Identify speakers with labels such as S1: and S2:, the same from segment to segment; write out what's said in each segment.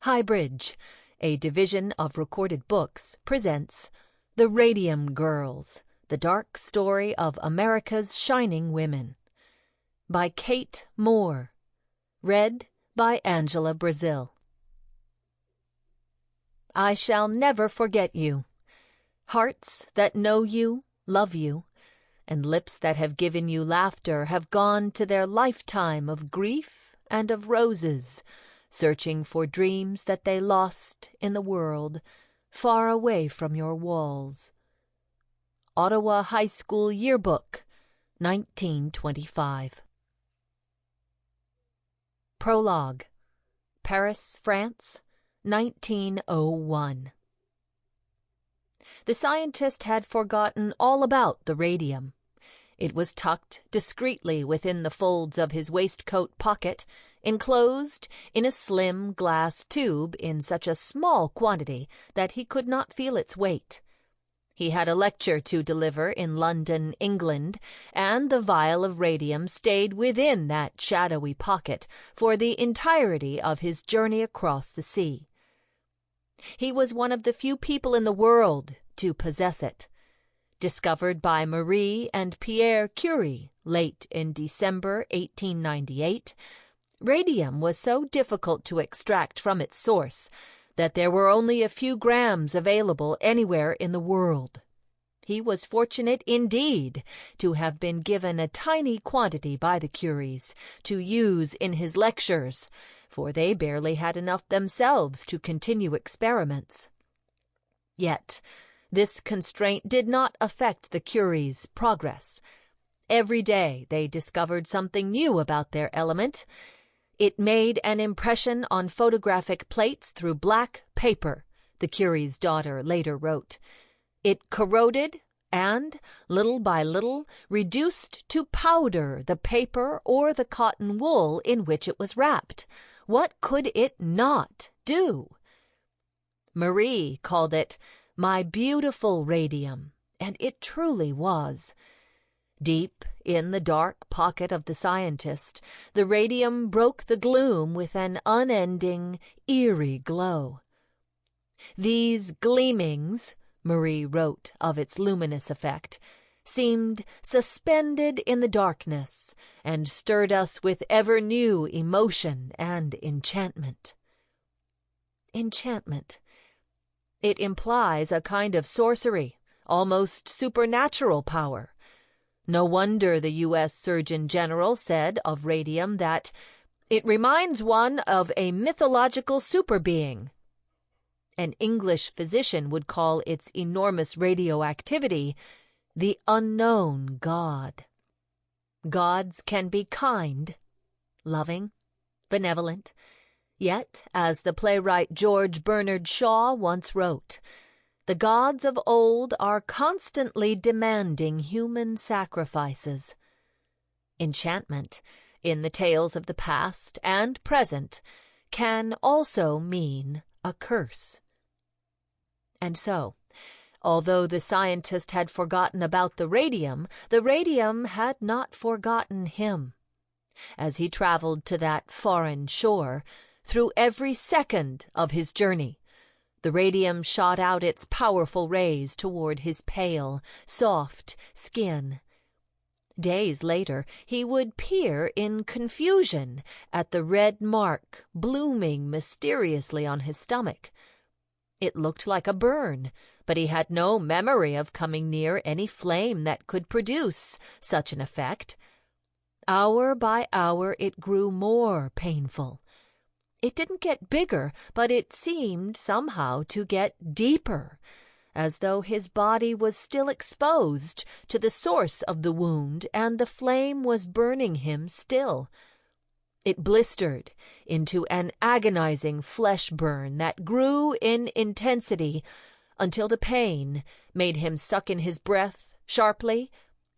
S1: HighBridge, a division of Recorded Books, presents The Radium Girls, the dark story of America's shining women, by Kate Moore, read by Angela Brazil. I shall never forget you. Hearts that know you, love you, and lips that have given you laughter have gone to their lifetime of grief and of roses, searching for dreams that they lost in the world, far away from your walls. Ottawa High School Yearbook, 1925. Prologue. Paris, France, 1901. The scientist had forgotten all about the radium. It was tucked discreetly within the folds of his waistcoat pocket, enclosed in a slim glass tube in such a small quantity that he could not feel its weight. He had a lecture to deliver in London, England, and the vial of radium stayed within that shadowy pocket for the entirety of his journey across the sea. He was one of the few people in the world to possess it. Discovered by Marie and Pierre Curie late in December 1898, radium was so difficult to extract from its source that there were only a few grams available anywhere in the world. He was fortunate indeed to have been given a tiny quantity by the Curies to use in his lectures, for they barely had enough themselves to continue experiments. Yet, this constraint did not affect the Curies' progress. Every day they discovered something new about their element. It made an impression on photographic plates through black paper, the Curie's daughter later wrote. It corroded and, little by little, reduced to powder the paper or the cotton wool in which it was wrapped. What could it not do? Marie called it my beautiful radium, and it truly was. Deep in the dark pocket of the scientist, the radium broke the gloom with an unending, eerie glow. These gleamings, Marie wrote of its luminous effect, seemed suspended in the darkness and stirred us with ever new emotion and enchantment. Enchantment. It implies a kind of sorcery, almost supernatural power. No wonder the U.S. Surgeon General said of radium that it reminds one of a mythological superbeing. An English physician would call its enormous radioactivity the unknown God. Gods can be kind, loving, benevolent. Yet, as the playwright George Bernard Shaw once wrote, the gods of old are constantly demanding human sacrifices. Enchantment, in the tales of the past and present, can also mean a curse. And so, although the scientist had forgotten about the radium had not forgotten him. As he traveled to that foreign shore, through every second of his journey, the radium shot out its powerful rays toward his pale, soft skin. Days later, he would peer in confusion at the red mark blooming mysteriously on his stomach. It looked like a burn, but he had no memory of coming near any flame that could produce such an effect. Hour by hour it grew more painful. It didn't get bigger, but it seemed somehow to get deeper, as though his body was still exposed to the source of the wound and the flame was burning him still. It blistered into an agonizing flesh burn that grew in intensity until the pain made him suck in his breath sharply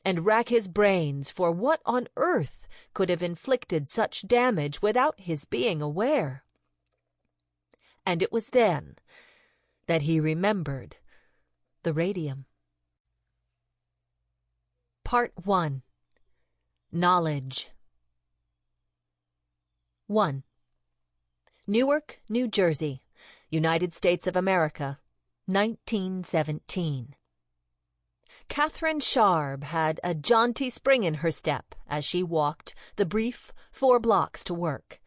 S1: and rack his brains for what on earth could have inflicted such damage without his being aware. And it was then that he remembered the radium. Part 1. Knowledge. 1. Newark, New Jersey, United States of America, 1917. Catherine Sharb had a jaunty spring in her step as she walked the brief 4 blocks to work.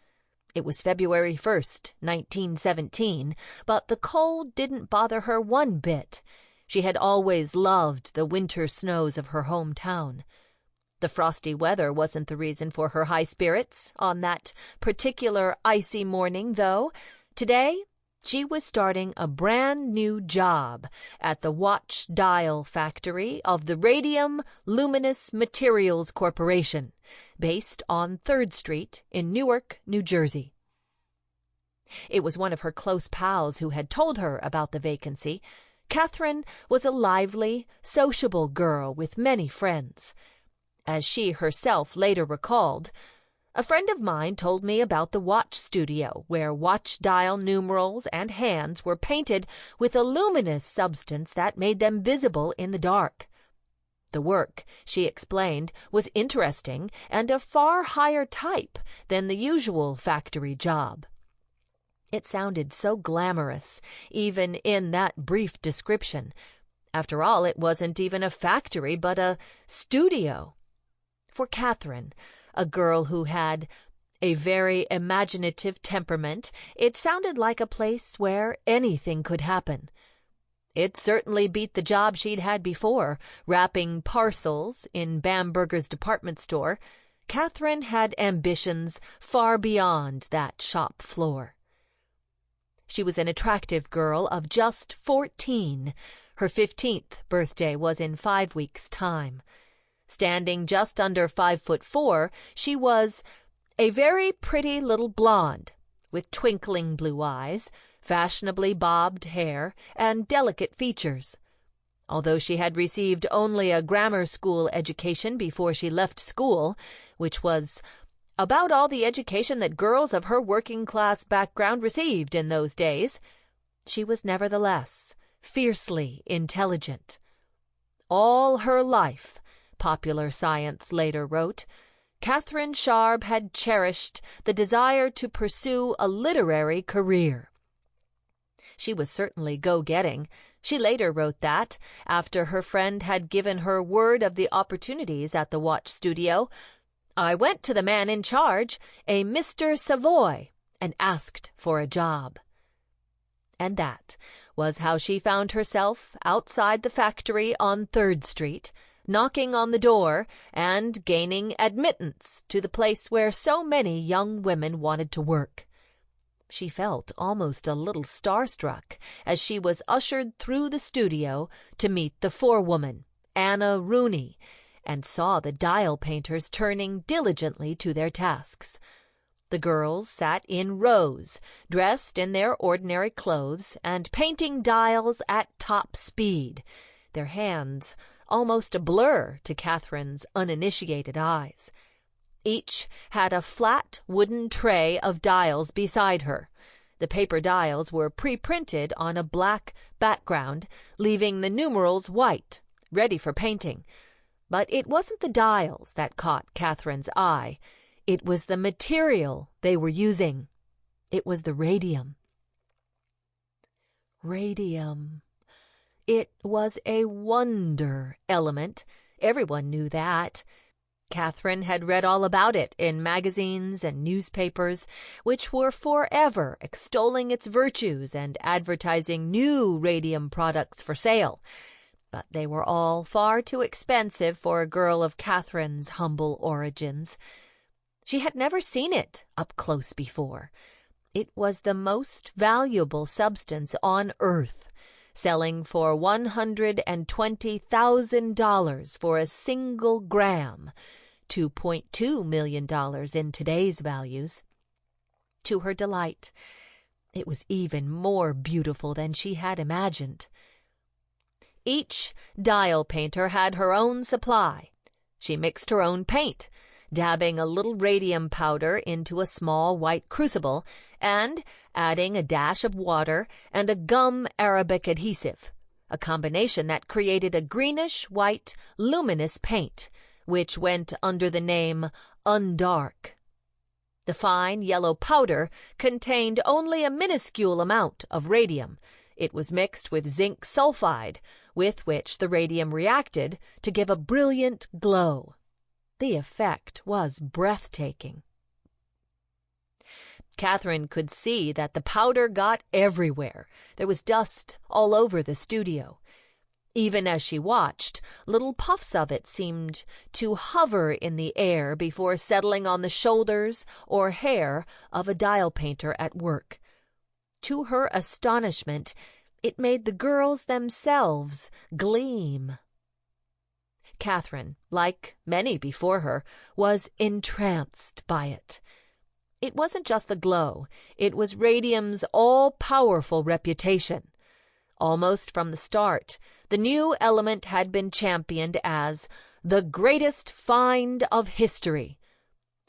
S1: It was February 1st, 1917, but the cold didn't bother her one bit. She had always loved the winter snows of her hometown. The frosty weather wasn't the reason for her high spirits on that particular icy morning, though. Today, she was starting a brand new job at the watch dial factory of the Radium Luminous Materials Corporation, based on 3rd Street in Newark, New Jersey. It was one of her close pals who had told her about the vacancy. Catherine was a lively, sociable girl with many friends. As she herself later recalled, "A friend of mine told me about the watch studio, where watch dial numerals and hands were painted with a luminous substance that made them visible in the dark. The work," she explained, "was interesting and of far higher type than the usual factory job." It sounded so glamorous, even in that brief description. After all, it wasn't even a factory, but a studio. For Catherine, a girl who had a very imaginative temperament, it sounded like a place where anything could happen. It certainly beat the job she'd had before, wrapping parcels in Bamberger's department store. Catherine had ambitions far beyond that shop floor. She was an attractive girl of just 14. Her 15th birthday was in 5 weeks' time. Standing just under 5'4", she was a very pretty little blonde, with twinkling blue eyes, fashionably bobbed hair, and delicate features. Although she had received only a grammar school education before she left school, which was about all the education that girls of her working-class background received in those days, she was nevertheless fiercely intelligent. All her life, Popular Science later wrote, Catherine Sharb had cherished the desire to pursue a literary career. She was certainly go-getting. She later wrote that, after her friend had given her word of the opportunities at the watch studio, "I went to the man in charge, a Mr. Savoy, and asked for a job." And that was how she found herself outside the factory on 3rd Street, knocking on the door and gaining admittance to the place where so many young women wanted to work. She felt almost a little starstruck as she was ushered through the studio to meet the forewoman, Anna Rooney, and saw the dial painters turning diligently to their tasks. The girls sat in rows, dressed in their ordinary clothes and painting dials at top speed, their hands almost a blur to Catherine's uninitiated eyes. Each had a flat wooden tray of dials beside her. The paper dials were pre-printed on a black background, leaving the numerals white, ready for painting. But it wasn't the dials that caught Catherine's eye. It was the material they were using. It was the radium. Radium. It was a wonder element. Everyone knew that. Catherine had read all about it in magazines and newspapers, which were forever extolling its virtues and advertising new radium products for sale. But they were all far too expensive for a girl of Catherine's humble origins. She had never seen it up close before. It was the most valuable substance on Earth, selling for $120,000 for a single gram, $2.2 million in today's values. To her delight, it was even more beautiful than she had imagined. Each dial painter had her own supply. She mixed her own paint, dabbing a little radium powder into a small white crucible and adding a dash of water and a gum Arabic adhesive, a combination that created a greenish-white luminous paint, which went under the name Undark. The fine yellow powder contained only a minuscule amount of radium. It was mixed with zinc sulfide, with which the radium reacted to give a brilliant glow. The effect was breathtaking. Catherine could see that the powder got everywhere. There was dust all over the studio. Even as she watched, little puffs of it seemed to hover in the air before settling on the shoulders or hair of a dial painter at work. To her astonishment, it made the girls themselves gleam. Catherine, like many before her, was entranced by it. It wasn't just the glow, it was radium's all-powerful reputation. Almost from the start, the new element had been championed as the greatest find of history.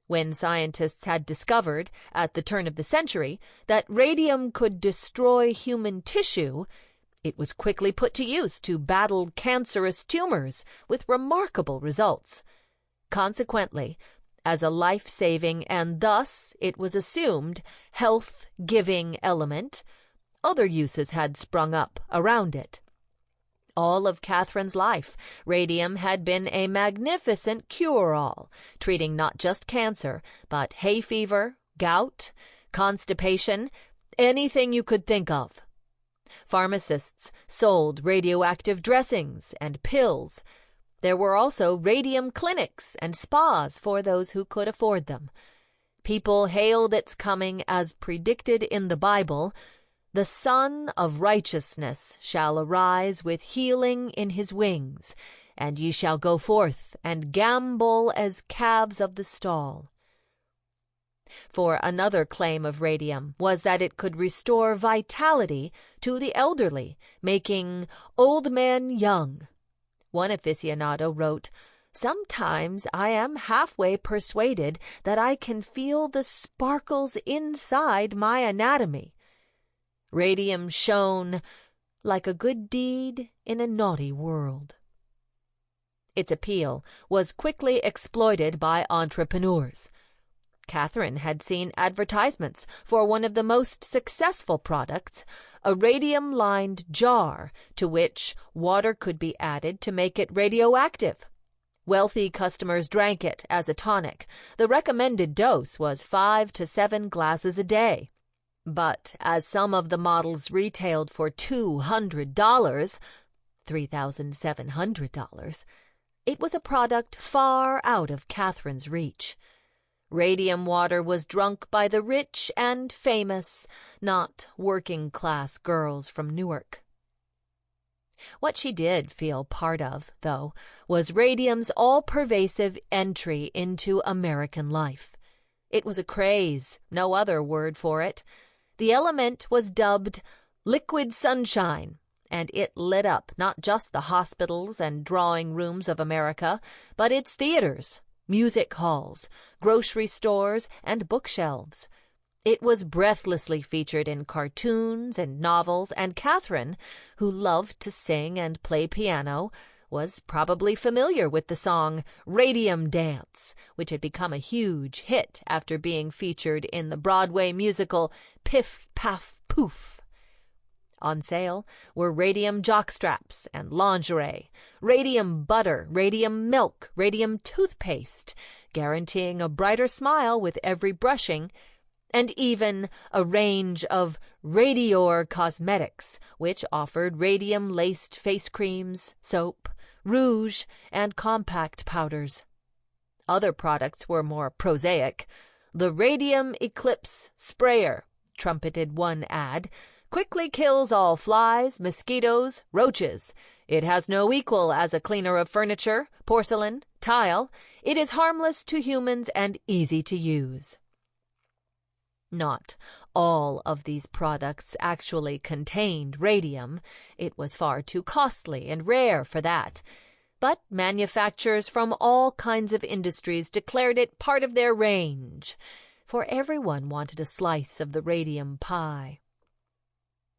S1: When scientists had discovered, at the turn of the century, that radium could destroy human tissue, it was quickly put to use to battle cancerous tumors with remarkable results. Consequently, as a life-saving and thus, it was assumed, health-giving element, other uses had sprung up around it. All of Catherine's life, radium had been a magnificent cure-all, treating not just cancer, but hay fever, gout, constipation, anything you could think of. Pharmacists sold radioactive dressings and pills. There were also radium clinics and spas for those who could afford them. People hailed its coming as predicted in the Bible. The Son of Righteousness shall arise with healing in his wings, and ye shall go forth and gambol as calves of the stall. For another claim of radium was that it could restore vitality to the elderly, making old men young. One aficionado wrote, "Sometimes I am halfway persuaded that I can feel the sparkles inside my anatomy." Radium shone like a good deed in a naughty world. Its appeal was quickly exploited by entrepreneurs. Catherine had seen advertisements for one of the most successful products, a radium-lined jar to which water could be added to make it radioactive. Wealthy customers drank it as a tonic. The recommended dose was 5 to 7 glasses a day. But as some of the models retailed for $200, $3,700, it was a product far out of Catherine's reach. Radium water was drunk by the rich and famous, not working-class girls from Newark. What she did feel part of, though, was radium's all-pervasive entry into American life. It was a craze, no other word for it. The element was dubbed liquid sunshine, and it lit up not just the hospitals and drawing rooms of America, but its theaters, music halls, grocery stores, and bookshelves. It was breathlessly featured in cartoons and novels, and Catherine, who loved to sing and play piano, was probably familiar with the song Radium Dance, which had become a huge hit after being featured in the Broadway musical Piff, Paff, Poof. On sale were radium jockstraps and lingerie, radium butter, radium milk, radium toothpaste, guaranteeing a brighter smile with every brushing, and even a range of Radior cosmetics, which offered radium-laced face creams, soap, rouge, and compact powders. Other products were more prosaic. The Radium Eclipse Sprayer, trumpeted one ad, quickly kills all flies, mosquitoes, roaches. It has no equal as a cleaner of furniture, porcelain, tile. It is harmless to humans and easy to use. Not all of these products actually contained radium. It was far too costly and rare for that. But manufacturers from all kinds of industries declared it part of their range, for everyone wanted a slice of the radium pie.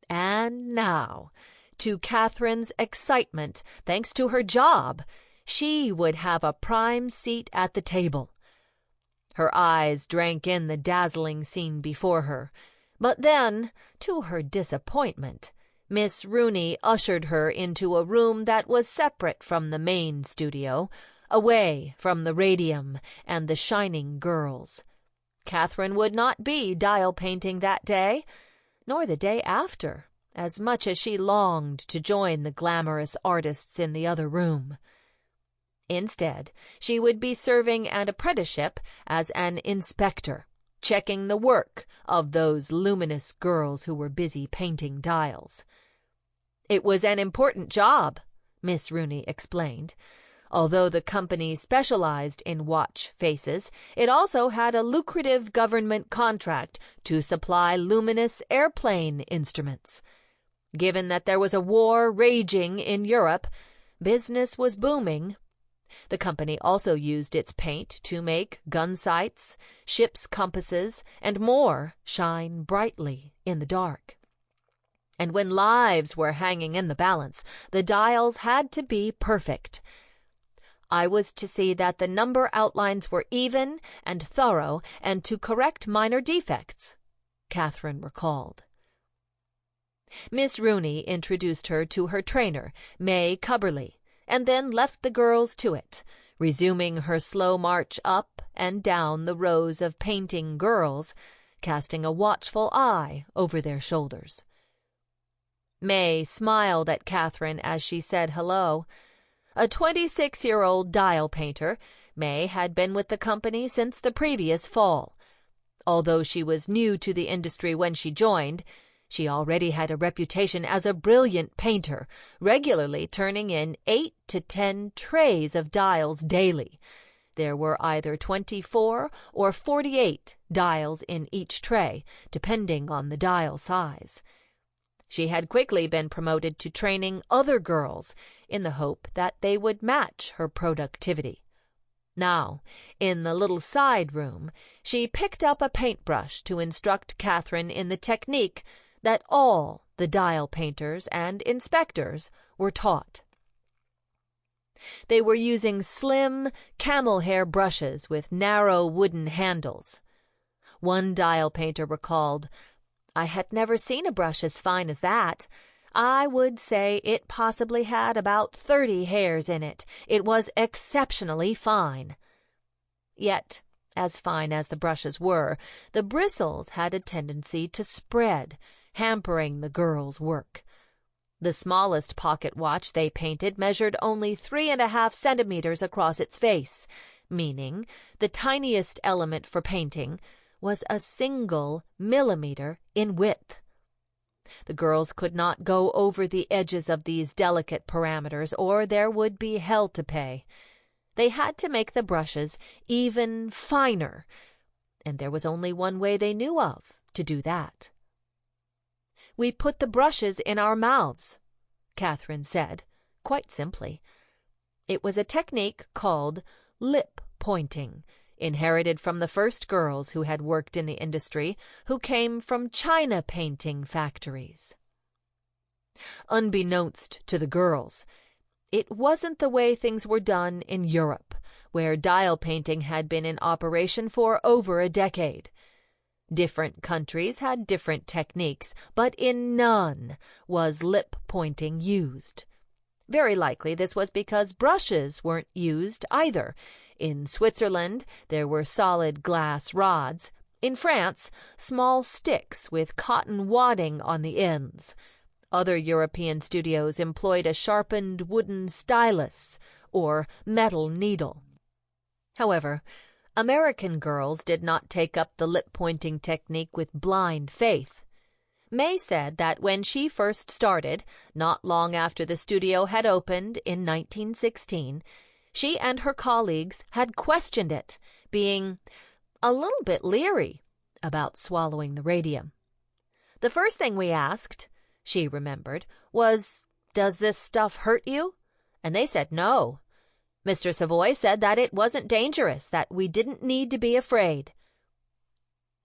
S1: And now, to Catherine's excitement, thanks to her job, she would have a prime seat at the table. Her eyes drank in the dazzling scene before her. But then, to her disappointment, Miss Rooney ushered her into a room that was separate from the main studio, away from the radium and the shining girls. Catherine would not be dial painting that day, nor the day after, as much as she longed to join the glamorous artists in the other room. Instead, she would be serving an apprenticeship as an inspector, checking the work of those luminous girls who were busy painting dials. It was an important job, Miss Rooney explained. Although the company specialized in watch faces, it also had a lucrative government contract to supply luminous airplane instruments. Given that there was a war raging in Europe, business was booming. The company also used its paint to make gun sights, ships' compasses, and more shine brightly in the dark. And when lives were hanging in the balance, the dials had to be perfect. I was to see that the number outlines were even and thorough, and to correct minor defects, Catherine recalled. Miss Rooney introduced her to her trainer, May Cubberley, and then left the girls to it, resuming her slow march up and down the rows of painting girls, casting a watchful eye over their shoulders. May smiled at Catherine as she said hello. A 26-year-old dial painter, May had been with the company since the previous fall. Although she was new to the industry when she joined, she already had a reputation as a brilliant painter, regularly turning in 8 to 10 trays of dials daily. There were either 24 or 48 dials in each tray, depending on the dial size. She had quickly been promoted to training other girls in the hope that they would match her productivity. Now, in the little side room, she picked up a paintbrush to instruct Catherine in the technique that all the dial painters and inspectors were taught. They were using slim camel hair brushes with narrow wooden handles. One dial painter recalled, "I had never seen a brush as fine as that. I would say it possibly had about 30 hairs in it. It was exceptionally fine." Yet, as fine as the brushes were, the bristles had a tendency to spread, hampering the girls' work. The smallest pocket watch they painted measured only 3.5 centimeters across its face, meaning the tiniest element for painting was a single millimeter in width. The girls could not go over the edges of these delicate parameters, or there would be hell to pay. They had to make the brushes even finer, and there was only one way they knew of to do that. "We put the brushes in our mouths," Catherine said, quite simply. It was a technique called lip pointing, inherited from the first girls who had worked in the industry, who came from china painting factories. Unbeknownst to the girls, it wasn't the way things were done in Europe, where dial painting had been in operation for over a decade. Different countries had different techniques, but in none was lip pointing used. Very likely this was because brushes weren't used either. In Switzerland, there were solid glass rods. In France, small sticks with cotton wadding on the ends. Other European studios employed a sharpened wooden stylus or metal needle. However, American girls did not take up the lip-pointing technique with blind faith. May said that when she first started, not long after the studio had opened in 1916, she and her colleagues had questioned it, being a little bit leery about swallowing the radium. "The first thing we asked," she remembered, was, "Does this stuff hurt you?" And they said no. Mr. Savoy said that it wasn't dangerous, that we didn't need to be afraid.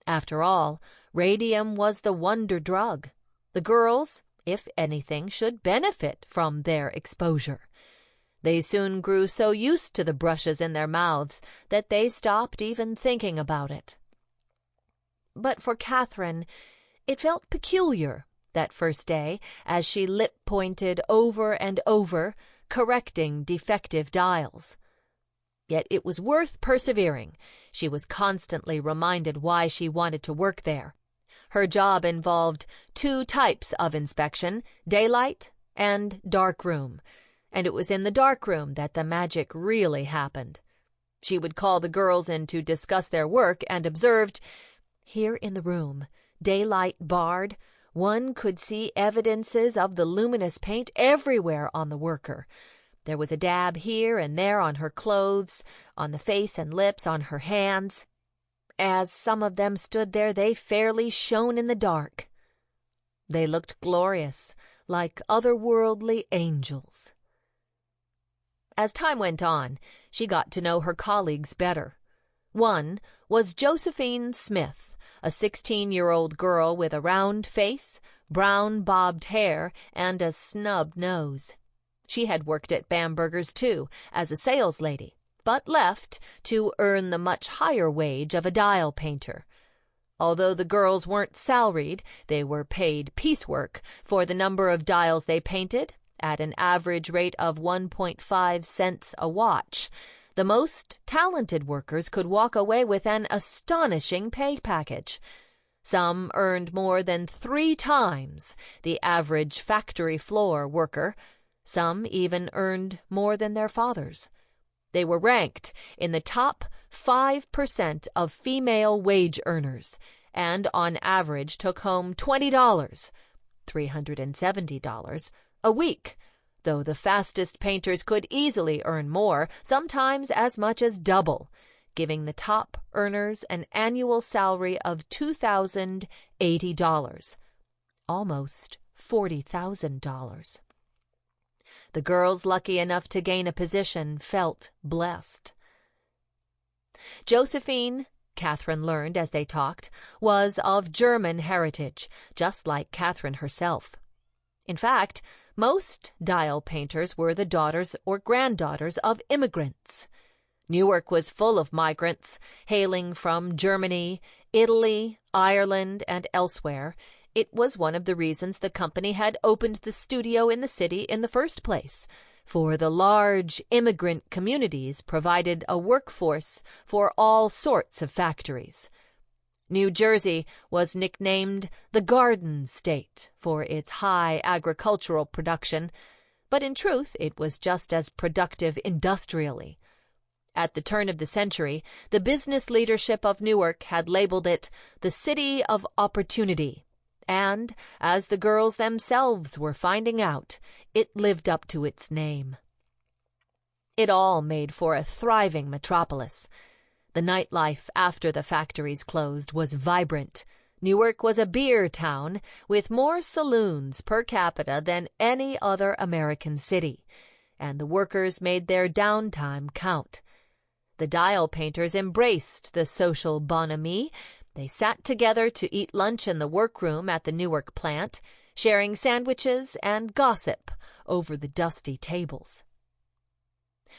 S1: After all, radium was the wonder drug. The girls, if anything, should benefit from their exposure. They soon grew so used to the brushes in their mouths that they stopped even thinking about it. But for Catherine, it felt peculiar that first day as she lip-pointed over and over, correcting defective dials. Yet it was worth persevering. She was constantly reminded why she wanted to work there. Her job involved 2 types of inspection, daylight and darkroom, and it was in the darkroom that the magic really happened. She would call the girls in to discuss their work and observed, "Here in the room, daylight barred, one could see evidences of the luminous paint everywhere on the worker. There was a dab here and there on her clothes, on the face and lips, on her hands. As some of them stood there, they fairly shone in the dark. They looked glorious, like otherworldly angels." As time went on, she got to know her colleagues better. One was Josephine Smith, a 16-year-old girl with a round face, brown bobbed hair, and a snub nose. She had worked at Bamberger's, too, as a sales lady, but left to earn the much higher wage of a dial painter. Although the girls weren't salaried, they were paid piecework for the number of dials they painted, at an average rate of 1.5 cents a watch. The most talented workers could walk away with an astonishing pay package. Some earned more than 3 times the average factory floor worker. Some even earned more than their fathers. They were ranked in the top 5% of female wage earners, and on average took home $20, $370, a week, though the fastest painters could easily earn more, sometimes as much as double, giving the top earners an annual salary of $2,080, almost $40,000. The girls lucky enough to gain a position felt blessed. Josephine, Catherine learned as they talked, was of German heritage, just like Catherine herself. In fact, most dial painters were the daughters or granddaughters of immigrants. Newark was full of migrants, hailing from Germany, Italy, Ireland, and elsewhere. It was one of the reasons the company had opened the studio in the city in the first place, for the large immigrant communities provided a workforce for all sorts of factories. New Jersey was nicknamed the Garden State for its high agricultural production, but in truth it was just as productive industrially. At the turn of the century, the business leadership of Newark had labeled it the City of Opportunity, and, as the girls themselves were finding out, it lived up to its name. It all made for a thriving metropolis. The nightlife after the factories closed was vibrant. Newark was a beer town with more saloons per capita than any other American city, and the workers made their downtime count. The dial painters embraced the social bonhomie. They sat together to eat lunch in the workroom at the Newark plant, sharing sandwiches and gossip over the dusty tables.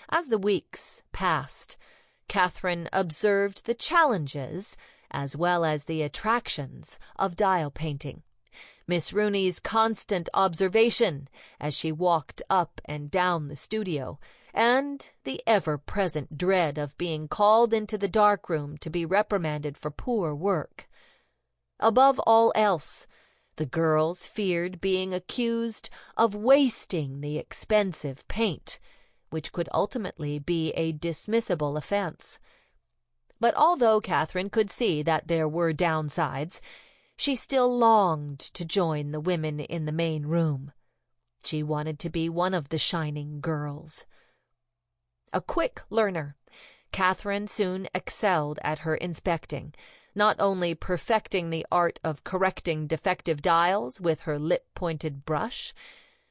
S1: As the weeks passed, Catherine observed the challenges as well as the attractions of dial painting. Miss Rooney's constant observation as she walked up and down the studio, and the ever-present dread of being called into the darkroom to be reprimanded for poor work. Above all else, the girls feared being accused of wasting the expensive paint, which could ultimately be a dismissible offense. But although Catherine could see that there were downsides, she still longed to join the women in the main room. She wanted to be one of the shining girls. A quick learner, Catherine soon excelled at her inspecting, not only perfecting the art of correcting defective dials with her lip-pointed brush,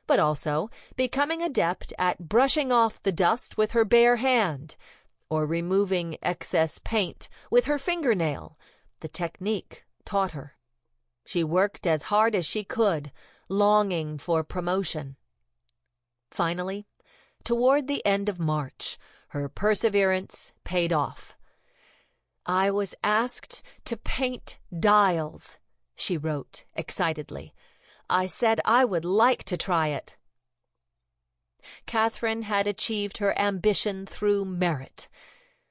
S1: but also becoming adept at brushing off the dust with her bare hand, or removing excess paint with her fingernail. The technique taught her. She worked as hard as she could, longing for promotion. Finally, Toward the end of March, her perseverance paid off. "I was asked to paint dials," she wrote excitedly. "I said I would like to try it." Catherine had achieved her ambition through merit.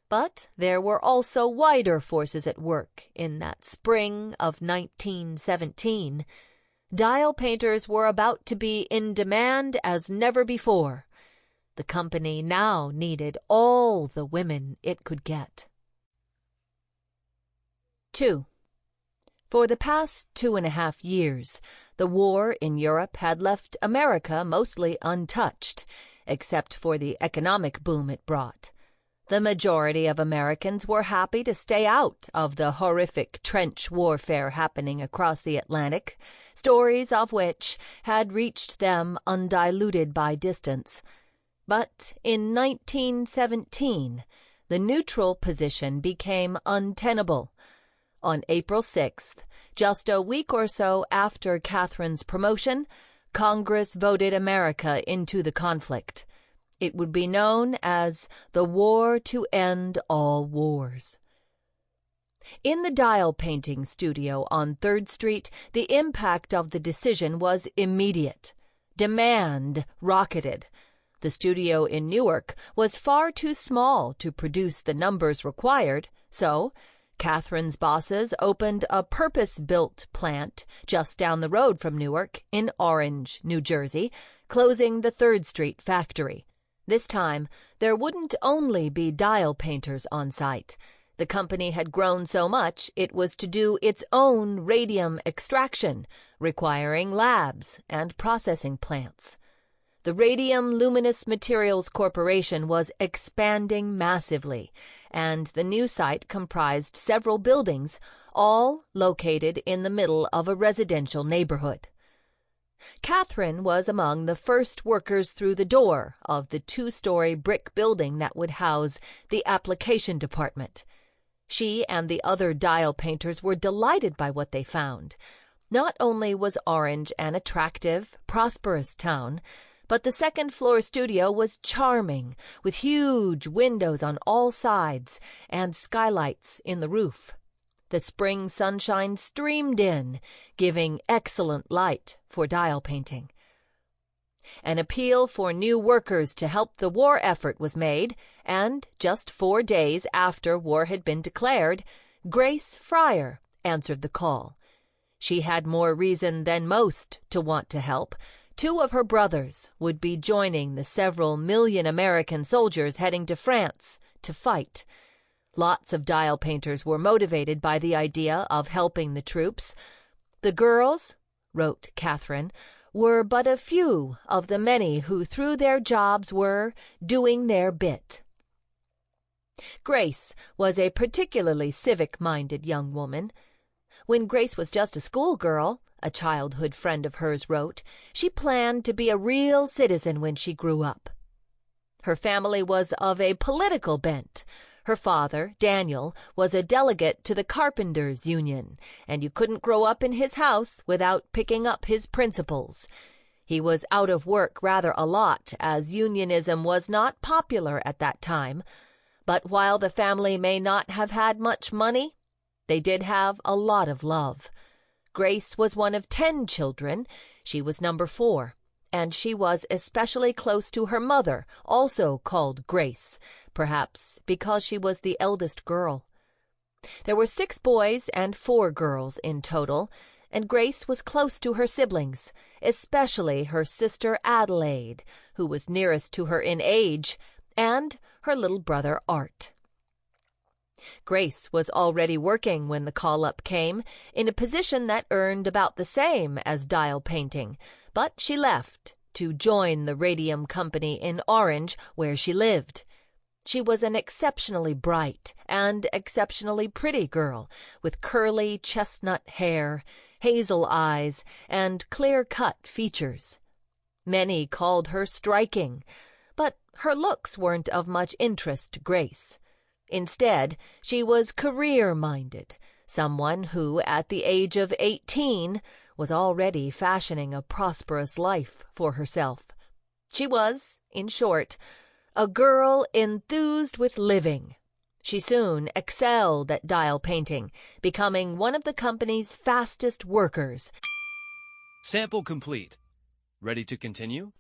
S1: But there were also wider forces at work in that spring of 1917. Dial painters were about to be in demand as never before. The company now needed all the women it could get. 2. For the past 2.5 years, the war in Europe had left America mostly untouched, except for the economic boom it brought. The majority of Americans were happy to stay out of the horrific trench warfare happening across the Atlantic, stories of which had reached them undiluted by distance. But in 1917, the neutral position became untenable. On April 6th, just a week or so after Catherine's promotion, Congress voted America into the conflict. It would be known as the War to End All Wars. In the dial painting studio on 3rd Street, the impact of the decision was immediate. Demand rocketed. The studio in Newark was far too small to produce the numbers required, so Catherine's bosses opened a purpose-built plant just down the road from Newark in Orange, New Jersey, closing the 3rd Street factory. This time, there wouldn't only be dial painters on site. The company had grown so much it was to do its own radium extraction, requiring labs and processing plants. The Radium Luminous Materials Corporation was expanding massively, and the new site comprised several buildings, all located in the middle of a residential neighborhood. Catherine was among the first workers through the door of the 2-story brick building that would house the application department. She and the other dial painters were delighted by what they found. Not only was Orange an attractive, prosperous town, but the second-floor studio was charming, with huge windows on all sides and skylights in the roof. The spring sunshine streamed in, giving excellent light for dial painting. An appeal for new workers to help the war effort was made, and just 4 days after war had been declared, Grace Fryer answered the call. She had more reason than most to want to help. 2 of her brothers would be joining the several million American soldiers heading to France to fight. Lots of dial painters were motivated by the idea of helping the troops. The girls, wrote Catherine, were but a few of the many who through their jobs were doing their bit. Grace was a particularly civic-minded young woman. When Grace was just a schoolgirl, a childhood friend of hers wrote, she planned to be a real citizen when she grew up. Her family was of a political bent. Her father, Daniel, was a delegate to the Carpenters' Union, and you couldn't grow up in his house without picking up his principles. He was out of work rather a lot, as unionism was not popular at that time. But while the family may not have had much money, they did have a lot of love. Grace was one of 10 children. She was number 4. And she was especially close to her mother, also called Grace, perhaps because she was the eldest girl. There were 6 boys and 4 girls in total, and Grace was close to her siblings, especially her sister Adelaide, who was nearest to her in age, and her little brother Art. Grace was already working when the call-up came, in a position that earned about the same as dial painting, but she left to join the Radium Company in Orange, where she lived. She was an exceptionally bright and exceptionally pretty girl, with curly chestnut hair, hazel eyes, and clear-cut features. Many called her striking, but her looks weren't of much interest to Grace. Instead, she was career-minded, someone who, at the age of 18, was already fashioning a prosperous life for herself. She was, in short, a girl enthused with living. She soon excelled at dial painting, becoming one of the company's fastest workers.
S2: Sample complete. Ready to continue?